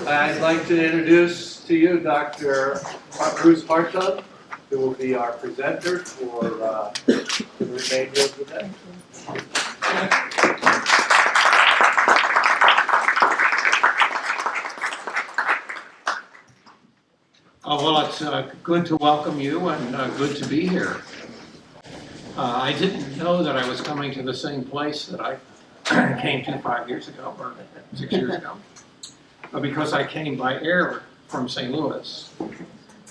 I'd like to introduce to you Dr. Bruce Hartung, who will be our presenter for the remainder of the day. Well, it's good to welcome you and good to be here. I didn't know that I was coming to the same place that I came to 5 years ago or 6 years ago, because I came by air from St. Louis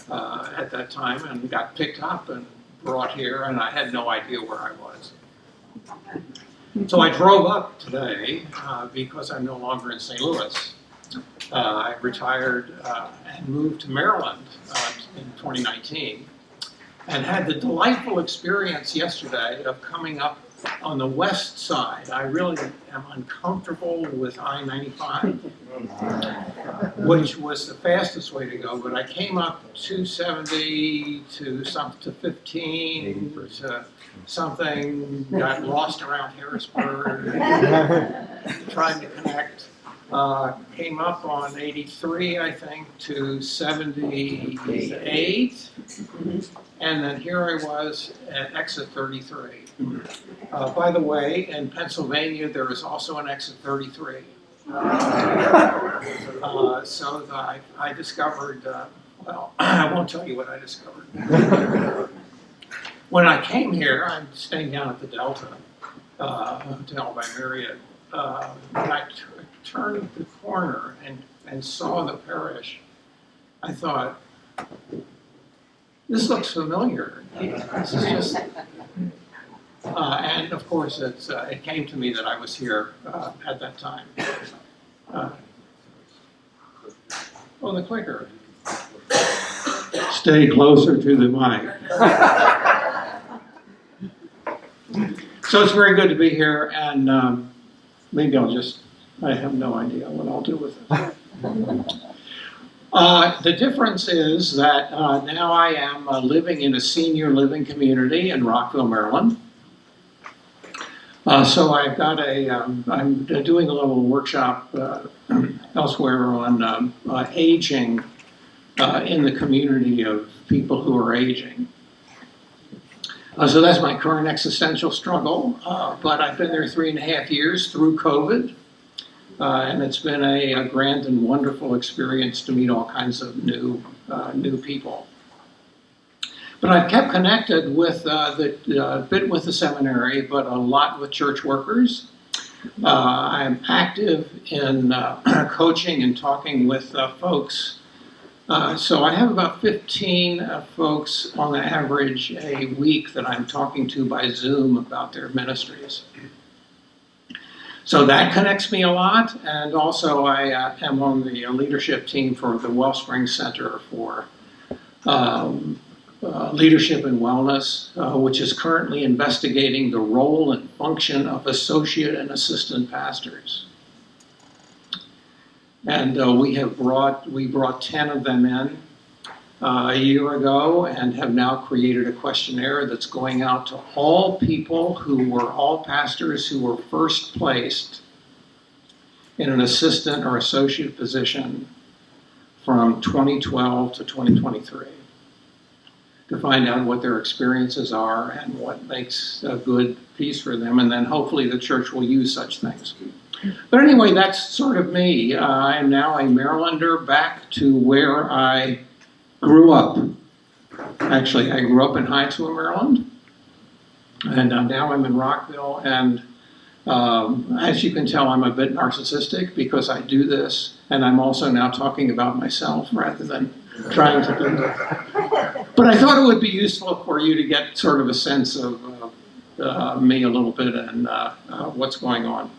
at that time and got picked up and brought here, and I had no idea where I was. So I drove up today because I'm no longer in St. Louis. I retired and moved to Maryland in 2019 and had the delightful experience yesterday of coming up on the west side. I really am uncomfortable with I-95, which was the fastest way to go, but I came up 270 to 15 to something, got lost around Harrisburg, trying to connect. Came up on 83, I think, to 78, and then here I was at exit 33. By the way, in Pennsylvania, there is also an exit 33. So I discovered, well, I won't tell you what I discovered. When I came here, I'm staying down at the Delta Hotel by Marriott. When I turned the corner and saw the parish, I thought, this looks familiar. This is just, and of course, it came to me that I was here at that time. Oh, the clicker. Stay closer to the mic. So it's very good to be here, and maybe I have no idea what I'll do with it. The difference is that now I am living in a senior living community in Rockville, Maryland. So I've got I'm doing a little workshop elsewhere on aging in the community of people who are aging. So that's my current existential struggle, but I've been there 3.5 years through COVID. And it's been a grand and wonderful experience to meet all kinds of new people. But I've kept connected with a bit with the seminary, but a lot with church workers. I'm active in coaching and talking with folks. So I have about 15 folks on average a week that I'm talking to by Zoom about their ministries. So that connects me a lot, and also I am on the leadership team for the Wellspring Center for Leadership and Wellness, which is currently investigating the role and function of associate and assistant pastors. And we brought 10 of them in a year ago and have now created a questionnaire that's going out to all pastors who were first placed in an assistant or associate position from 2012 to 2023 to find out what their experiences are and what makes a good piece for them, and then hopefully the church will use such things. But anyway, that's sort of me. I'm now a Marylander back to where I grew up. Actually, I grew up in Hyattsville, Maryland, and now I'm in Rockville, and as you can tell, I'm a bit narcissistic because I do this, and I'm also now talking about myself rather than trying to do it. But I thought it would be useful for you to get sort of a sense of me a little bit and what's going on.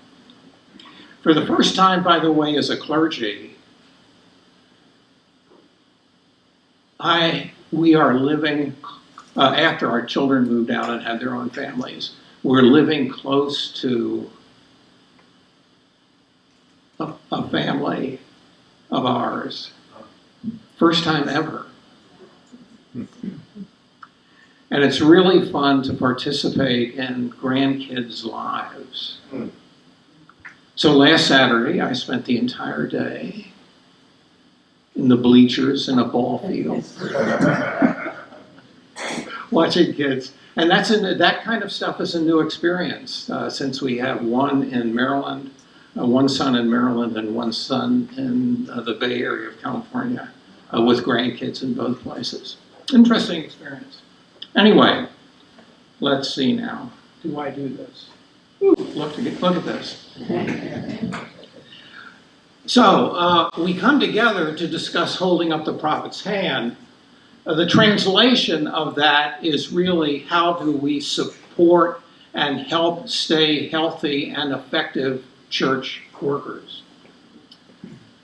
For the first time, by the way, as a clergy, we are living, after our children moved out and had their own families, we're living close to a family of ours. First time ever. And it's really fun to participate in grandkids' lives. So last Saturday, I spent the entire day in the bleachers in a ball field, watching kids. And that kind of stuff is a new experience since we have one in Maryland, one son in Maryland and one son in the Bay Area of California with grandkids in both places. Interesting experience. Anyway, let's see now. Do I do this? Ooh, look at this. So we come together to discuss holding up the prophet's hand. The translation of that is really how do we support and help stay healthy and effective church workers.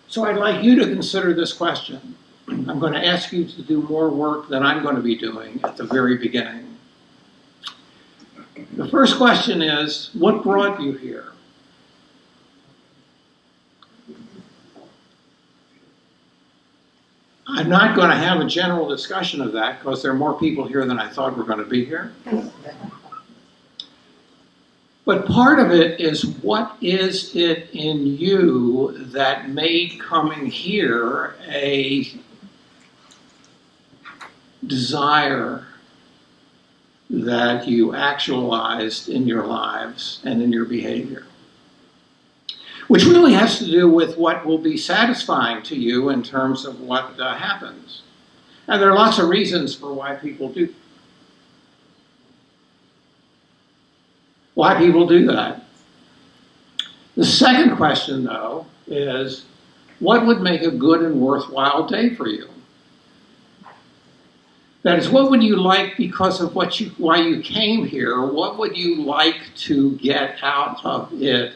So I'd like you to consider this question. I'm going to ask you to do more work than I'm going to be doing at the very beginning. The first question is, what brought you here? I'm not going to have a general discussion of that because there are more people here than I thought were going to be here. But part of it is, what is it in you that made coming here a desire that you actualized in your lives and in your behavior? Which really has to do with what will be satisfying to you in terms of what happens. And there are lots of reasons for why people do that. The second question, though, is what would make a good and worthwhile day for you? That is, what would you like because of why you came here? What would you like to get out of it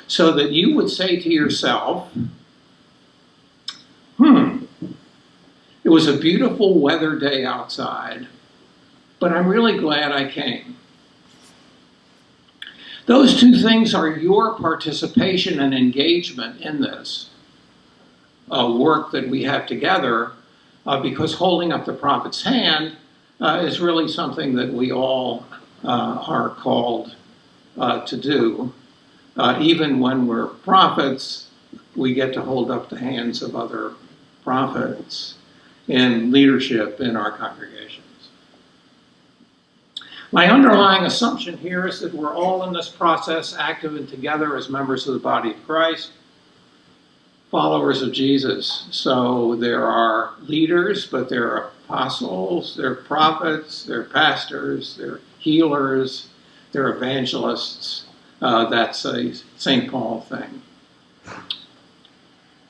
so that you would say to yourself, it was a beautiful weather day outside, but I'm really glad I came. Those two things are your participation and engagement in this work that we have together, because holding up the prophet's hand is really something that we all are called to do. Even when we're prophets, we get to hold up the hands of other prophets in leadership in our congregations. My underlying assumption here is that we're all in this process active and together as members of the body of Christ, followers of Jesus. So there are leaders, but there are apostles, there are prophets, there are pastors, there are healers, there are evangelists. That's a St. Paul thing.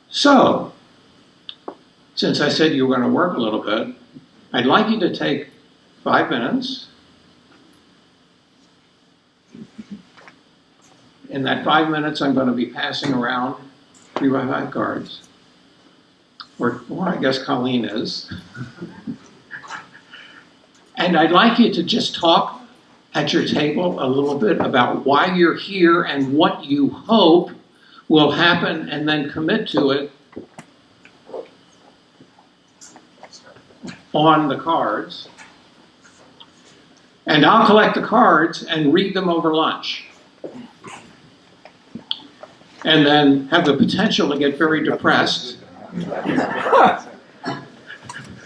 So, since I said you were going to work a little bit, I'd like you to take 5 minutes. In that 5 minutes, I'm going to be passing around 3x5 cards, or I guess Colleen is. And I'd like you to just talk at your table a little bit about why you're here and what you hope will happen, and then commit to it on the cards. And I'll collect the cards and read them over lunch. And then have the potential to get very depressed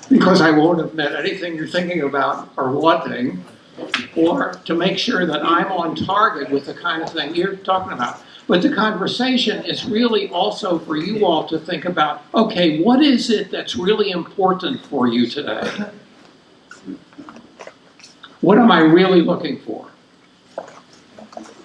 because I won't admit anything you're thinking about or wanting, or to make sure that I'm on target with the kind of thing you're talking about. But the conversation is really also for you all to think about, okay, what is it that's really important for you today? What am I really looking for?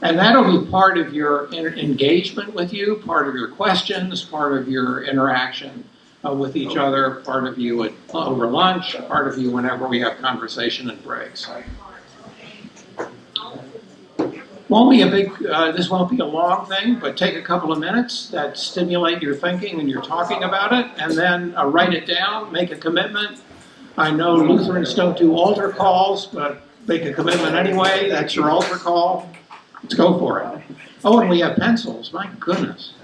And that'll be part of your engagement with you, part of your questions, part of your interaction with each other, part of you over lunch, part of you whenever we have conversation and breaks. This won't be a long thing, but take a couple of minutes that stimulate your thinking and your talking about it, and then write it down, make a commitment. I know Lutherans don't do altar calls, but make a commitment anyway. That's your altar call. Let's go for it. Oh, and we have pencils. My goodness.